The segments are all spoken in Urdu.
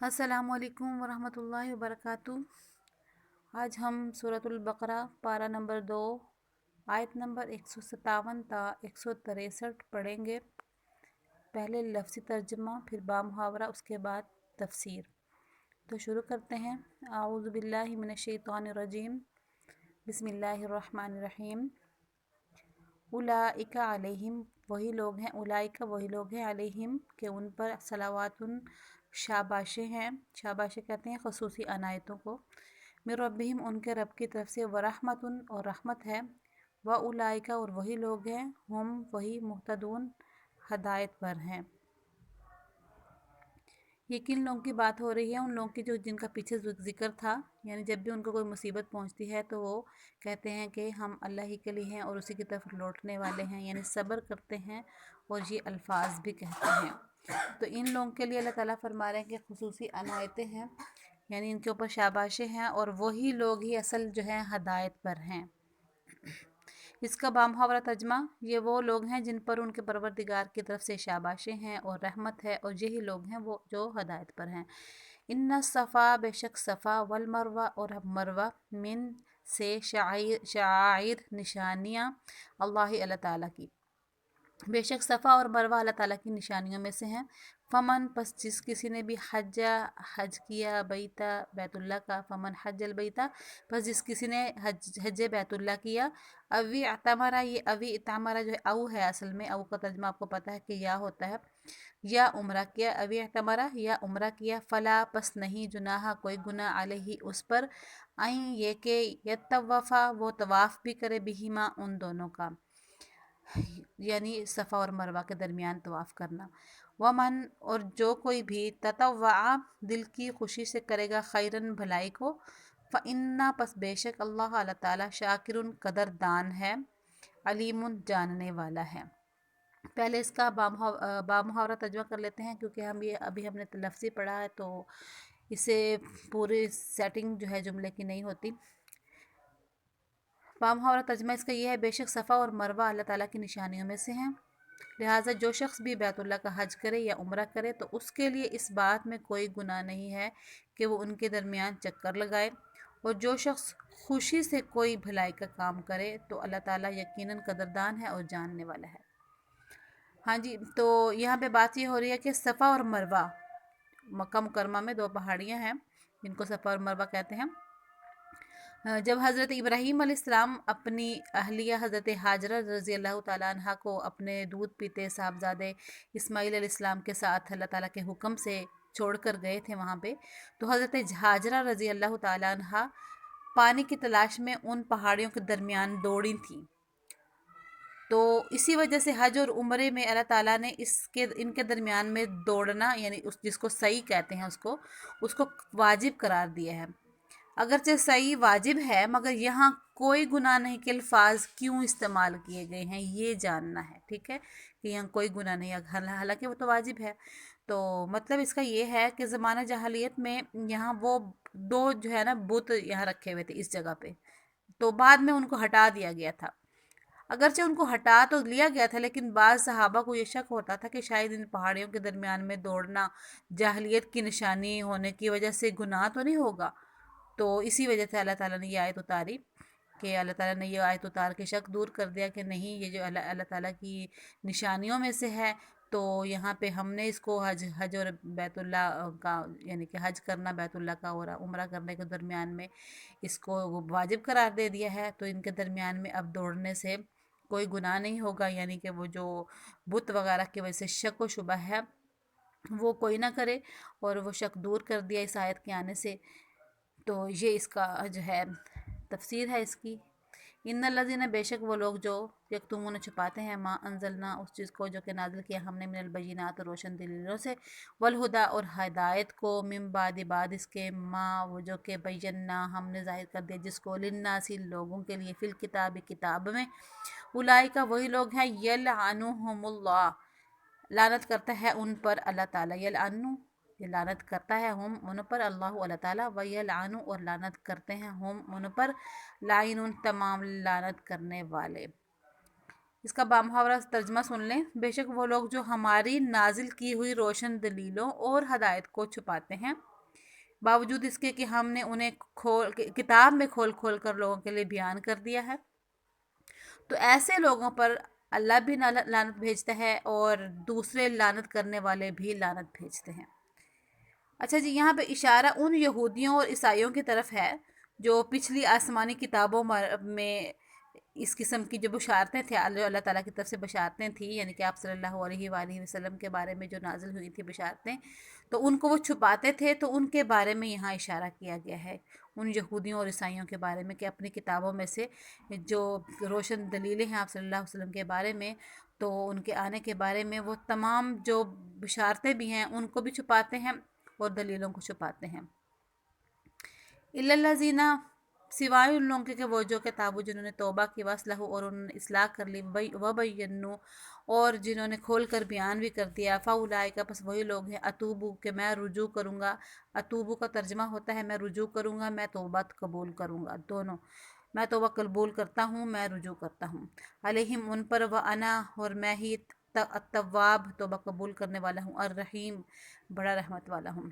السلام علیکم ورحمۃ اللہ وبرکاتہ۔ آج ہم سورۃ البقرہ پارہ نمبر 2 آیت نمبر 157 تا 163 پڑھیں گے۔ پہلے لفظی ترجمہ، پھر بامحاورہ، اس کے بعد تفسیر۔ تو شروع کرتے ہیں۔ اعوذ باللہ من الشیطان الرجیم، بسم اللہ الرحمن الرحیم۔ اولئک علیہم، وہی لوگ ہیں، اولئک وہی لوگ ہیں، علیہم کہ ان پر، صلوات، شاباشیں ہیں، شاباشیں کہتے ہیں خصوصی عنایتوں کو، من ربہم ان کے رب کی طرف سے، ورحمت اور رحمت ہے، واولئک اور وہی لوگ ہیں، ہم وہی مہتدون ہدایت پر ہیں۔ یہ کن لوگوں کی بات ہو رہی ہے؟ ان لوگوں کی جن کا پیچھے ذکر تھا، یعنی جب بھی ان کو کوئی مصیبت پہنچتی ہے تو وہ کہتے ہیں کہ ہم اللہ ہی کے لیے ہیں اور اسی کی طرف لوٹنے والے ہیں، یعنی صبر کرتے ہیں اور یہ الفاظ بھی کہتے ہیں۔ تو ان لوگوں کے لیے اللہ تعالیٰ فرما رہے ہیں کہ خصوصی عنایتیں ہیں، یعنی ان کے اوپر شاباشیں ہیں، اور وہی لوگ ہی اصل جو ہیں ہدایت پر ہیں۔ اس کا بامحاورہ ترجمہ، یہ وہ لوگ ہیں جن پر ان کے پروردگار کی طرف سے شاباشیں ہیں اور رحمت ہے، اور یہی لوگ ہیں وہ جو ہدایت پر ہیں۔ ان الصفا، بے شک صفا، والمروہ اور مروہ، من سے شعائر نشانیاں، اللہ تعالیٰ کی، بے شک صفا اور مروہ اللہ تعالیٰ کی نشانیوں میں سے ہیں۔ فمن، پس جس کسی نے بھی حج کیا، بیت اللہ کا، فمن حج البیتا، پس جس کسی نے حج بیت اللہ کیا، اوی اعتمرا، یہ اوی اعتمرا جو ہے او ہے، اصل میں او کا ترجمہ آپ کو پتہ ہے کہ یا ہوتا ہے، یا عمرہ کیا، اوی اعتمرا یا عمرہ کیا، فلا پس نہیں، جناح کوئی گناہ، علیہ اس پر، این یہ کہ یطوفا وہ طواف بھی کرے، بہما ان دونوں کا، یعنی صفا اور مروہ کے درمیان طواف کرنا۔ ومن اور جو کوئی بھی تطوع دل کی خوشی سے کرے گا، خیرن بھلائی کو، فإنّا پس بے شک اللہ تعالیٰ، شاکرن قدردان ہے، علیم جاننے والا ہے۔ پہلے اس کا بامحاورہ ترجمہ کر لیتے ہیں، کیونکہ ہم نے لفظی پڑھا ہے تو اسے پوری سیٹنگ جو ہے جملے کی نہیں ہوتی۔ بامحاورہ ترجمہ اس کا یہ ہے، بے شک صفا اور مروہ اللہ تعالیٰ کی نشانیوں میں سے ہیں، لہٰذا جو شخص بھی بیت اللہ کا حج کرے یا عمرہ کرے تو اس کے لیے اس بات میں کوئی گناہ نہیں ہے کہ وہ ان کے درمیان چکر لگائے، اور جو شخص خوشی سے کوئی بھلائی کا کام کرے تو اللہ تعالیٰ یقیناً قدردان ہے اور جاننے والا ہے۔ ہاں جی، تو یہاں پہ بات یہ ہو رہی ہے کہ صفا اور مروہ، مکہ مکرمہ میں 2 پہاڑیاں ہیں جن کو صفا اور مروہ کہتے ہیں۔ جب حضرت ابراہیم علیہ السلام اپنی اہلیہ حضرت حاجرہ رضی اللہ تعالیٰ عنہ کو اپنے دودھ پیتے صاحبزادے اسماعیل علیہ السلام کے ساتھ اللہ تعالیٰ کے حکم سے چھوڑ کر گئے تھے وہاں پہ، تو حضرت حاجرہ رضی اللہ تعالیٰ عنہ پانی کی تلاش میں ان پہاڑیوں کے درمیان دوڑی تھیں۔ تو اسی وجہ سے حج اور عمرے میں اللہ تعالیٰ نے ان کے درمیان میں دوڑنا، یعنی جس کو سعی کہتے ہیں، اس کو واجب قرار دیا ہے۔ اگرچہ سعی واجب ہے، مگر یہاں کوئی گناہ نہیں کہ الفاظ کیوں استعمال کیے گئے ہیں یہ جاننا ہے، ٹھیک ہے، کہ یہاں کوئی گناہ نہیں ہے، حالانکہ وہ تو واجب ہے۔ تو مطلب اس کا یہ ہے کہ زمانہ جاہلیت میں یہاں وہ 2 جو ہے نا بت یہاں رکھے ہوئے تھے اس جگہ پہ، تو بعد میں ان کو ہٹا دیا گیا تھا۔ اگرچہ ان کو ہٹا تو لیا گیا تھا، لیکن بعض صحابہ کو یہ شک ہوتا تھا کہ شاید ان پہاڑیوں کے درمیان میں دوڑنا جاہلیت کی نشانی ہونے کی وجہ سے گناہ تو نہیں ہوگا، تو اسی وجہ سے اللہ تعالیٰ نے یہ آیت اتاری، کہ اللہ تعالیٰ نے یہ آیت اتار کے شک دور کر دیا کہ نہیں، یہ جو اللہ تعالیٰ کی نشانیوں میں سے ہے، تو یہاں پہ ہم نے اس کو حج اور بیت اللہ کا، یعنی کہ حج کرنا بیت اللہ کا اور عمرہ کرنے کے درمیان میں اس کو واجب قرار دے دیا ہے، تو ان کے درمیان میں اب دوڑنے سے کوئی گناہ نہیں ہوگا، یعنی کہ وہ جو بت وغیرہ کی وجہ سے شک و شبہ ہے وہ کوئی نہ کرے، اور وہ شک دور کر دیا اس آیت کے آنے سے۔ تو یہ اس کا جو ہے تفسیر ہے اس کی۔ ان الذین، بے شک وہ لوگ جو یکتمون چھپاتے ہیں، ما انزلنا اس چیز کو جو کہ نازل کیا ہم نے، من البینات روشن دلیلوں سے، والہدا اور ہدایت کو، من بعد اس کے، ما وہ جو کہ بینا ہم نے ظاہر کر دیا جس کو، للناس لوگوں کے لیے، فی الکتاب کتاب میں، اولئک وہی لوگ ہیں، یلعنہم اللہ لعنت کرتا ہے ان پر اللہ تعالیٰ، یلعنو یہ لعنت کرتا ہے ہم ان پر، اللہ تعالیٰ، ویلعنو اور لعنت کرتے ہیں ہم ان پر، لائنون تمام لعنت کرنے والے۔ اس کا بامحاورہ ترجمہ سن لیں۔ بے شک وہ لوگ جو ہماری نازل کی ہوئی روشن دلیلوں اور ہدایت کو چھپاتے ہیں، باوجود اس کے کہ ہم نے انہیں کتاب میں کھول کھول کر لوگوں کے لیے بیان کر دیا ہے، تو ایسے لوگوں پر اللہ بھی لعنت بھیجتا ہے اور دوسرے لعنت کرنے والے بھی لعنت بھیجتے ہیں۔ اچھا جی، یہاں پہ اشارہ ان یہودیوں اور عیسائیوں کی طرف ہے جو پچھلی آسمانی کتابوں میں اس قسم کی جو بشارتیں تھیں، اللہ تعالیٰ کی طرف سے بشارتیں تھیں، یعنی کہ آپ صلی اللہ علیہ وآلہ وسلم کے بارے میں جو نازل ہوئی تھی بشارتیں، تو ان کو وہ چھپاتے تھے، تو ان کے بارے میں یہاں اشارہ کیا گیا ہے، ان یہودیوں اور عیسائیوں کے بارے میں، کہ اپنی کتابوں میں سے جو روشن دلیلیں ہیں آپ صلی اللہ علیہ وسلم کے بارے میں، تو ان کے آنے کے بارے میں وہ تمام جو بشارتیں بھی ہیں ان کو بھی چھپاتے ہیں اور دلیلوں کو چھپاتے ہیں۔ الا الذین، سوائے ان لوگوں کے وہ جو کتابوں جنہوں نے توبہ کی، وصلح اور انہوں نے اصلاح کر لی، وبینوا اور جنہوں نے کھول کر بیان بھی کر دیا، فاولئک پس وہی لوگ ہیں، اتوبو کہ میں رجوع کروں گا، اتوبو کا ترجمہ ہوتا ہے میں رجوع کروں گا، میں توبہ قبول کروں گا، دونوں، میں توبہ قبول کرتا ہوں، میں رجوع کرتا ہوں، علیہم ان پر، وانا اور میں ہی، التواب توبہ قبول کرنے والا ہوں، الرحیم بڑا رحمت والا ہوں۔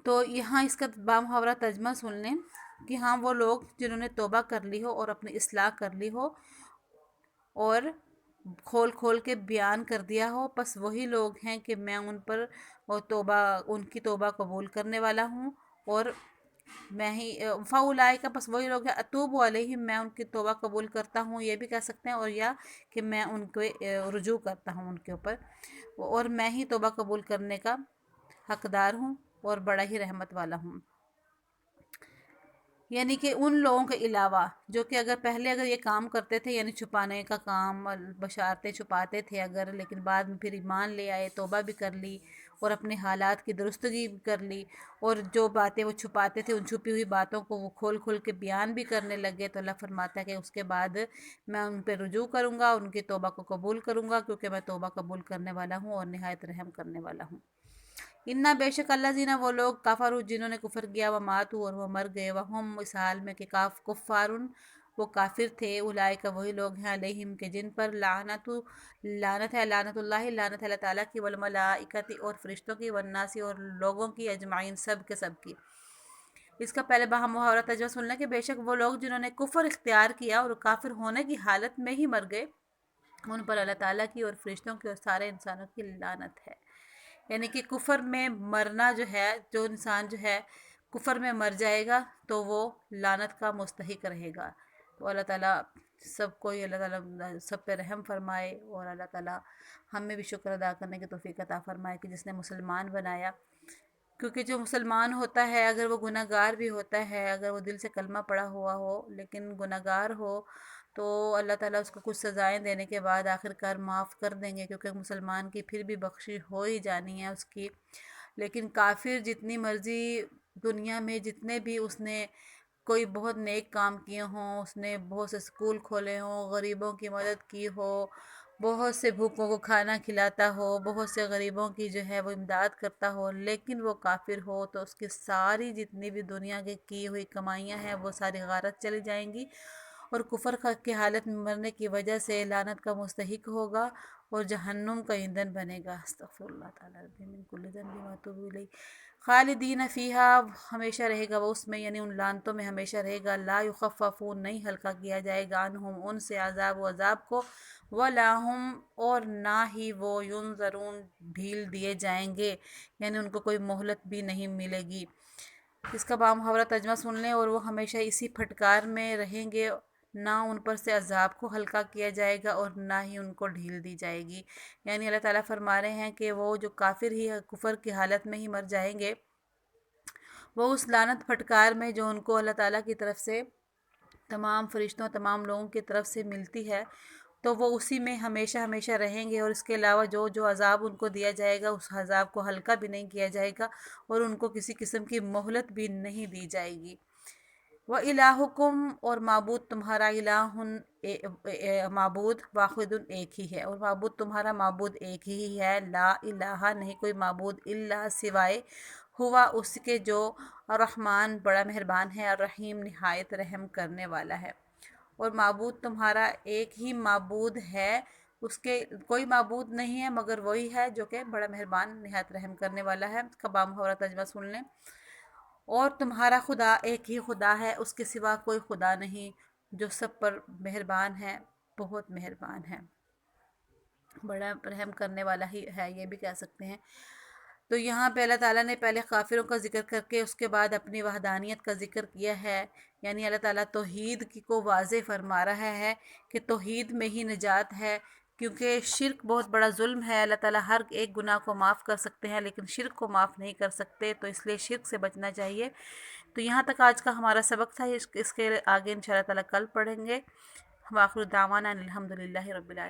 تو یہاں اس کا بامحاورہ ترجمہ سن لیں کہ ہاں وہ لوگ جنہوں نے توبہ کر لی ہو اور اپنی اصلاح کر لی ہو اور کھول کھول کے بیان کر دیا ہو، بس وہی لوگ ہیں کہ میں ان پر ان کی توبہ قبول کرنے والا ہوں، اور میں ہی فاولئک کا بس وہی لوگ ہیں، اتوب علیہم میں ان کی توبہ قبول کرتا ہوں، یہ بھی کہہ سکتے ہیں، اور یا کہ میں ان کو رجوع کرتا ہوں ان کے اوپر، اور میں ہی توبہ قبول کرنے کا حقدار ہوں اور بڑا ہی رحمت والا ہوں۔ یعنی کہ ان لوگوں کے علاوہ جو کہ اگر یہ کام کرتے تھے، یعنی چھپانے کا کام، بشارتیں چھپاتے تھے اگر، لیکن بعد میں پھر ایمان لے آئے، توبہ بھی کر لی اور اپنے حالات کی درستگی بھی کر لی، اور جو باتیں وہ چھپاتے تھے ان چھپی ہوئی باتوں کو وہ کھول کھول کے بیان بھی کرنے لگے، تو اللہ فرماتا ہے کہ اس کے بعد میں ان پہ رجوع کروں گا، ان کی توبہ کو قبول کروں گا، کیونکہ میں توبہ قبول کرنے والا ہوں اور نہایت رحم کرنے والا ہوں۔ انا بے شک اللہ زینہ وہ لوگ، کفروا جنہوں نے کفر کیا، و ماتوا اور وہ مر گئے، وہم اس حال میں کہ کفارن وہ کافر تھے، اولئک وہی لوگ ہیں، علیہم کے جن پر لعنت ہے، لعنت اللہ تعالیٰ کی، والملائکۃ اور فرشتوں کی، والناس اور لوگوں کی، اجمعین سب کے سب کی۔ اس کا پہلے محاورہ ترجمہ سننا کہ بے شک وہ لوگ جنہوں نے کفر اختیار کیا اور کافر ہونے کی حالت میں ہی مر گئے، ان پر اللہ تعالیٰ کی اور فرشتوں کی اور سارے انسانوں کی لعنت ہے۔ یعنی کہ کفر میں مرنا جو ہے، جو انسان جو ہے کفر میں مر جائے گا تو وہ لعنت کا مستحق رہے گا۔ تو اللہ تعالیٰ سب کو اللہ تعالیٰ سب پہ رحم فرمائے، اور اللہ تعالیٰ ہمیں بھی شکر ادا کرنے کی توفیق عطا فرمائے کہ جس نے مسلمان بنایا، کیونکہ جو مسلمان ہوتا ہے اگر وہ گناہ گار بھی ہوتا ہے، اگر وہ دل سے کلمہ پڑا ہوا ہو لیکن گناہ گار ہو، تو اللہ تعالیٰ اس کو کچھ سزائیں دینے کے بعد آخر کار معاف کر دیں گے، کیونکہ مسلمان کی پھر بھی بخشش ہو ہی جانی ہے اس کی۔ لیکن کافر جتنی مرضی دنیا میں جتنے بھی اس نے کوئی بہت نیک کام کیے ہوں، اس نے بہت سے اسکول کھولے ہوں، غریبوں کی مدد کی ہو، بہت سے بھوکوں کو کھانا کھلاتا ہو، بہت سے غریبوں کی جو ہے وہ امداد کرتا ہو، لیکن وہ کافر ہو تو اس کی ساری جتنی بھی دنیا کی ہوئی کمائیاں ہیں وہ ساری غارت چلی جائیں گی، اور کفر کی حالت میں مرنے کی وجہ سے لعنت کا مستحق ہوگا اور جہنم کا ایندھن بنے گا۔ استغفر اللہ تعالیٰ ربی من کل ذنب واتوب الیہ۔ خالدین فیہا ہمیشہ رہے گا وہ اس میں، یعنی ان لعنتوں میں ہمیشہ رہے گا، لا یخففون نہیں ہلکا کیا جائے گا، عنہم ان سے، عذاب و عذاب کو، ولا ہم اور نہ ہی وہ، ینظرون ڈھیل دیے جائیں گے، یعنی ان کو کوئی مہلت بھی نہیں ملے گی۔ اس کا بامحاورہ ترجمہ سن لیں، اور وہ ہمیشہ اسی پھٹکار میں رہیں گے، نہ ان پر سے عذاب کو ہلکا کیا جائے گا اور نہ ہی ان کو ڈھیل دی جائے گی۔ یعنی اللہ تعالیٰ فرما رہے ہیں کہ وہ جو کافر ہی کفر کی حالت میں ہی مر جائیں گے، وہ اس لعنت پھٹکار میں جو ان کو اللہ تعالیٰ کی طرف سے، تمام فرشتوں، تمام لوگوں کی طرف سے ملتی ہے، تو وہ اسی میں ہمیشہ ہمیشہ رہیں گے، اور اس کے علاوہ جو عذاب ان کو دیا جائے گا اس عذاب کو ہلکا بھی نہیں کیا جائے گا اور ان کو کسی قسم کی مہلت بھی نہیں دی جائے گی۔ وَإِلَٰهُكُمْ اور معبود تمہارا، الٰہٌ معبود، واحد ایک ہی ہے، اور معبود تمہارا معبود ایک ہی ہے، لا الہ نہیں کوئی معبود، الا سوائے، ہوا اس کے جو، الرحمن بڑا مہربان ہے، الرحیم نہایت رحم کرنے والا ہے۔ اور معبود تمہارا ایک ہی معبود ہے، اس کے کوئی معبود نہیں ہے مگر وہی ہے جو کہ بڑا مہربان نہایت رحم کرنے والا ہے۔ اس کا بامحورہ ترجمہ سن لیں۔ اور تمہارا خدا ایک ہی خدا ہے، اس کے سوا کوئی خدا نہیں، جو سب پر مہربان ہے، بہت مہربان ہے، بڑا رحم کرنے والا ہی ہے، یہ بھی کہہ سکتے ہیں۔ تو یہاں پہ اللہ تعالیٰ نے پہلے کافروں کا ذکر کر کے اس کے بعد اپنی وحدانیت کا ذکر کیا ہے، یعنی اللہ تعالیٰ توحید کی کو واضح فرما رہا ہے کہ توحید میں ہی نجات ہے، کیونکہ شرک بہت بڑا ظلم ہے۔ اللہ تعالیٰ ہر ایک گناہ کو معاف کر سکتے ہیں لیکن شرک کو معاف نہیں کر سکتے، تو اس لیے شرک سے بچنا چاہیے۔ تو یہاں تک آج کا ہمارا سبق تھا، اس کے آگے انشاءاللہ تعالیٰ کل پڑھیں گے۔ وآخر دعوانا الحمدللہ رب العالمین۔